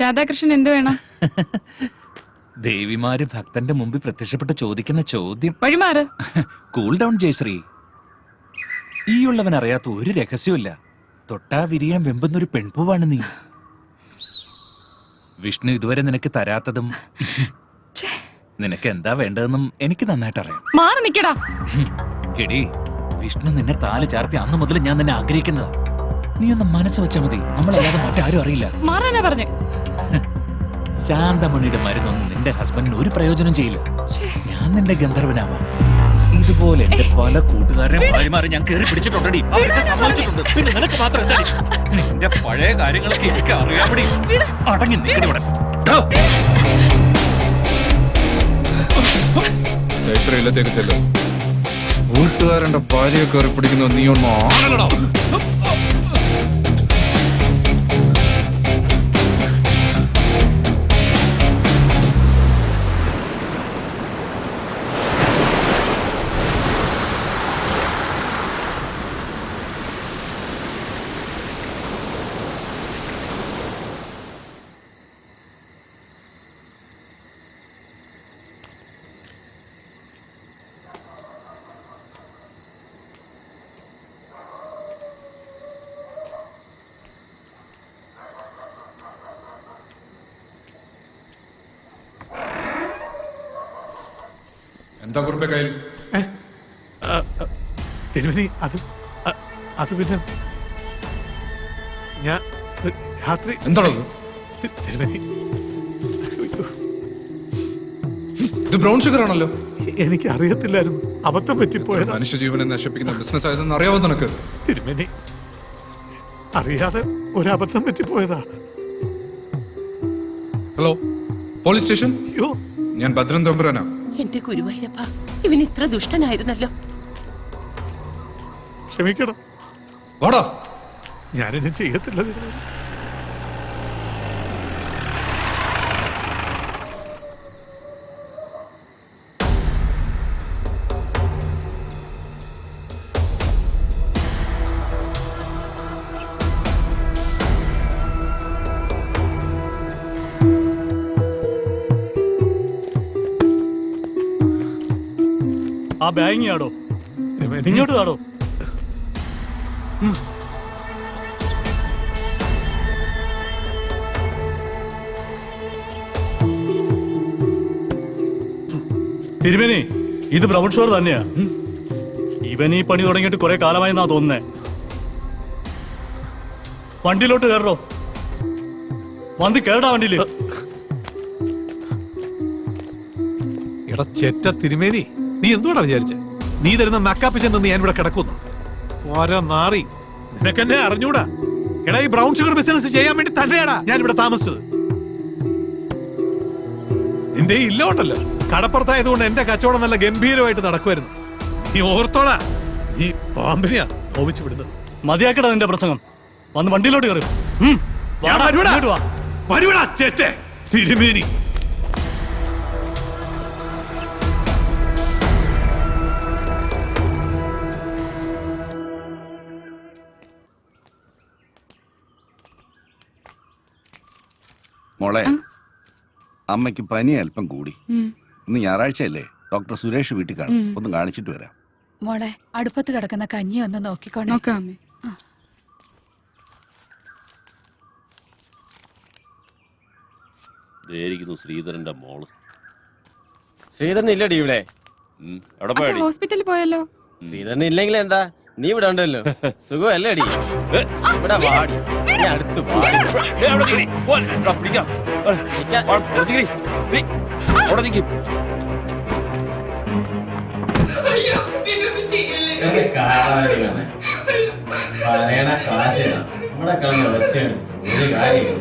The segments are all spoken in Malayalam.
രാധാകൃഷ്ണൻ എന്ത് വേണം? ദേവിമാര് ഭക്തന്റെ മുമ്പിൽ പ്രത്യക്ഷപ്പെട്ട് ചോദിക്കുന്ന ചോദ്യം. വഴിമാറ്. Cool down Jayashree. ഈ ഉള്ളവൻ അറിയാത്ത ഒരു രഹസ്യമില്ല. തൊട്ടാ വിരിയാൻ വെമ്പുന്നൊരു പെൺപൂവാണ് നീ. വിഷ്ണു ഇതുവരെ നിനക്ക് തരാത്തതും നിനക്ക് എന്താ വേണ്ടതെന്നും എനിക്ക് നന്നായിട്ട് അറിയാം. മാറി നിക്കടാ. എടി, വിഷ്ണു നിന്നെ താല് ചാർത്തി അന്ന് മുതൽ ഞാൻ നിന്നെ ആഗ്രഹിക്കുന്നതാ. നീ ഒന്ന് മനസ്സ് വെച്ചാ മതി, നമ്മളല്ലാതെ മറ്റാരും അറിയില്ല. മാറാനാ പറഞ്ഞേ. ശാന്തമണിയുടെ മരുന്നൊന്നും നിന്റെ ഹസ്ബൻഡിന് ഒരു പ്രയോജനം ചെയ്യില്ല. ഞാൻ നിന്റെ ഗന്ധർവനാവാം. ഇതുപോലെ എന്റെ പല കൂട്ടുകാരെ ഭാര്യമാരെ ഞാൻ കേറി പിടിച്ചിട്ടുണ്ടടി. അവരൊക്കെ സമ്മതിച്ചിട്ടുണ്ട്. പിന്നെ നിനക്ക് മാത്രം എന്താ? നിന്റെ പഴയ കാര്യങ്ങളൊക്കെ എനിക്ക് അറിയാമടി. അടങ്ങി നിൽക്കടി ഇവിടെ. ഇല്ലത്തേക്ക് ചെല്ലും. കൂട്ടുകാരന്റെ ഭാര്യയെ കയറി പിടിക്കുന്ന നീ ഒന്നും ആണല്ലടാ. എന്താ കുറിപ്പേ കയ്യിൽ? തിരുമേനി, അത് പിന്നെ ഞാൻ രാത്രി എന്താണത്? തിരുമേനി, ഇത് ബ്രൗൺ ഷുഗർ ആണല്ലോ. എനിക്ക് അറിയത്തില്ലായിരുന്നു, അബദ്ധം പറ്റിപ്പോയത്. മനുഷ്യജീവനെ നശിപ്പിക്കുന്ന ബിസിനസ് ആയതെന്ന് അറിയാവോ നിനക്ക്? തിരുമേനി, അറിയാതെ ഒരു അബദ്ധം പറ്റിപ്പോയതാ. Hello, police station. അയ്യോ, ഞാൻ ഭദ്രൻ തമ്പുരാനാ. എന്റെ ഗുരുവായൂരപ്പ, ഇവൻ ഇത്ര ദുഷ്ടനായിരുന്നല്ലോ. ക്ഷമിക്കണം, വാടാ. ഞാനിനി ചെയ്യത്തില്ല തിരുമേനി. ആ ബാഗിങ് ആടോ, ഇങ്ങോട്ട് ആടോ. തിരുമേനി, ഇത് ബ്രൗൺ ഷുഗർ തന്നെയാ. ഇവൻ ഈ പണി തുടങ്ങിയിട്ട് കുറെ കാലമായെന്നാ തോന്നുന്നേ. വണ്ടിയിലോട്ട് കയറോ, വന്ന് കേടാ വണ്ടിയില്. എടാ ചെറ്റ തിരുമേനി, നീ എന്തുകൊണ്ടാ വിചാരിച്ചേ നീ തരുന്ന നക്കാപ്പി ചെന്ന് ഞാൻ ഇവിടെ കിടക്കുന്നു? ഓരോ നാറി, നിനക്കെന്നെ അറിഞ്ഞൂടാ. എടാ, ഈ ബ്രൗൺ ഷുഗർ ബിസിനസ് ചെയ്യാൻ വേണ്ടി തന്നെയാടാ ഞാൻ ഇവിടെ താമസിച്ചത്. നിന്റെ ഇല്ല ഉണ്ടല്ലോ, കടപ്പുറത്തായതുകൊണ്ട് എന്റെ കച്ചവടം നല്ല ഗംഭീരമായിട്ട് നടക്കുമായിരുന്നു. നീ ഓർത്തോടാ, നീ പാമ്പിനെയാ നോവിച്ചു വിടുന്നത്. മതിയാക്കടാ നിന്റെ പ്രസംഗം, വന്ന് വണ്ടിയിലോട്ട് കയറും. വരുവടാ ചേറ്റെ തിരുമേനി. മോളെ, അമ്മയ്ക്ക് പനി അല്പം കൂടി. ഇന്ന് ഞായറാഴ്ചയല്ലേ, ഡോക്ടർ സുരേഷ് വീട്ടിൽ കാണും. ഒന്ന് കാണിച്ചിട്ട് വരാം. മോളെ, അടുപ്പത്ത് കിടക്കുന്ന കഞ്ഞി ഒന്ന് നോക്കിക്കോണേ. നോക്കാമേ. ശ്രീധരന്റെ മോള്. ശ്രീധരൻ ഇല്ലടി ഇവിടെ. ഹോസ്പിറ്റലിൽ പോയല്ലോ. ശ്രീധരൻ ഇല്ലെങ്കിൽ എന്താ, നീ ഇവിടെ ഉണ്ടല്ലോ. സുഖമല്ലേ അടി? ഇവിടെ വാടി, അടുത്ത് പറയണ കാശാണ് ഇവിടെ കിടന്ന് വെച്ചാണ് ഒരു കാര്യം.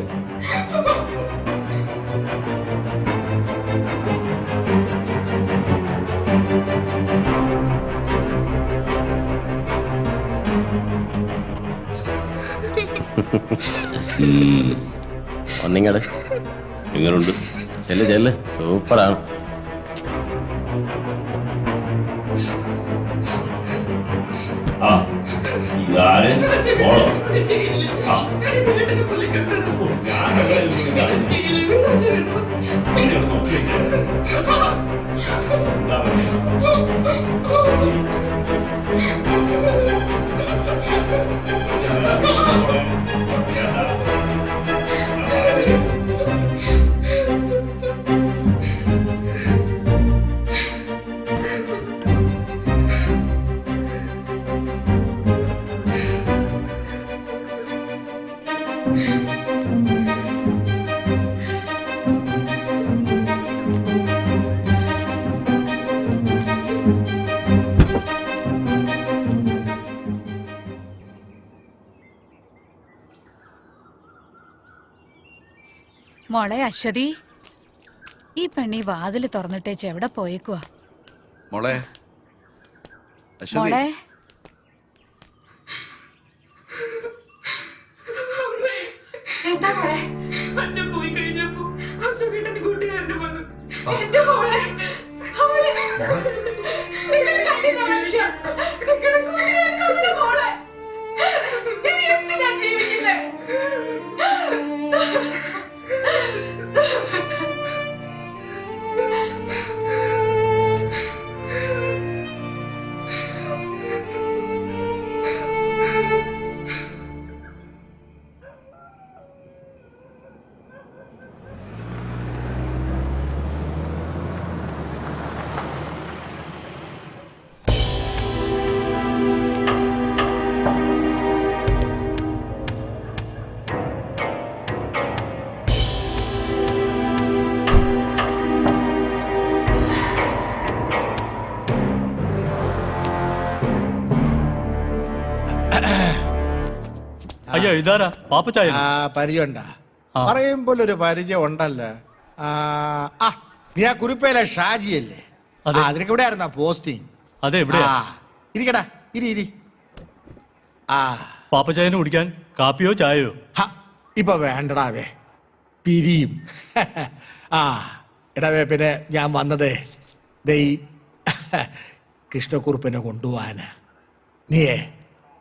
ഒന്നിങ്ങട് എങ്ങനുണ്ട്? ചെല്ല് ചെല്ല്, സൂപ്പറാണ്. ആ മോളെ അശ്വതി, ഈ പെണ്ണി വാതില് തുറന്നിട്ടേച്ച് എവിടെ പോയേക്കുവാ? മോളെ അശ്വതി, മോളെ എന്താ മോളെ? അച്ഛൻ പോയി കഴിഞ്ഞപ്പോ സുഖേട്ടന്റെ കൂട്ടുകാരന് വന്നു. എന്റെ മോളെ, അവളെ നിങ്ങൾ കണ്ടില്ല മനുഷ്യ? നിങ്ങളുടെ കൂട്ടുകാരൻ നമ്മുടെ മോളെ. ഇനി എന്തിനാ ജീവിക്കുന്നേ? അയ്യോ ഇതാരാ പാപ്പച്ചായ? പരിചയമുണ്ടാ? പറയുമ്പോൾ ഒരു പരിചയം ഉണ്ടല്ലോ. നീ ആ കുറിപ്പേലെ ഷാജിയല്ലേ? അതെ. അതിനൊക്കെ ഇവിടെ ആയിരുന്നാ പോസ്റ്റിംഗ്? അതെ എവിടെയാ? ഇരിക്കടാ, ഇരി. പാപ്പച്ചായന് കുടിക്കാൻ കാപ്പിയോ ചായയോ? ഇപ്പൊ വേണ്ടടാവേ, പിരിയും. എടാവേ, പിന്നെ ഞാൻ വന്നത് ദൈ കൃഷ്ണക്കുറുപ്പിനെ കൊണ്ടുപോവാനാ. നീയേ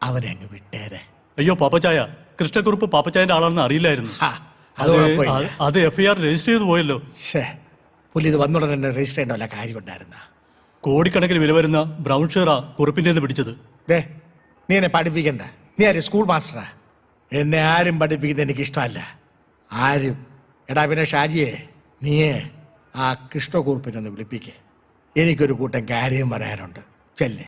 അവനെ അങ്ങ് വിട്ടേരെ. അയ്യോ പാപ്പച്ചായ, കൃഷ്ണക്കുറുപ്പ് പാപ്പച്ചായന്റെ ആളാണെന്ന് അറിയില്ലായിരുന്നു. അത് കുഴപ്പമില്ല. അത് FIR രജിസ്റ്റർ ചെയ്ത് പോയല്ലോ. പുള്ളി ഇത് വന്നുടനെ തന്നെ രജിസ്റ്റർ ചെയ്യേണ്ട വല്ല കാര്യം ഉണ്ടായിരുന്ന? കോടിക്കണക്കിന് വില വരുന്ന ബ്രൗൺ ഷെയറാ കുറുപ്പിന്റെ പിടിച്ചത്. നീ എന്നെ പഠിപ്പിക്കണ്ട. നീ ആര് സ്കൂൾ മാസ്റ്ററാ? എന്നെ ആരും പഠിപ്പിക്കുന്നത് എനിക്ക് ഇഷ്ടമല്ല. ആരും. എടാ പിന്നെ ഷാജിയെ, നീയേ ആ കൃഷ്ണക്കുറുപ്പിനൊന്ന് വിളിപ്പിക്കേ. എനിക്കൊരു കൂട്ടം കാര്യം പറയാനുണ്ട്. ചെല്ലേ.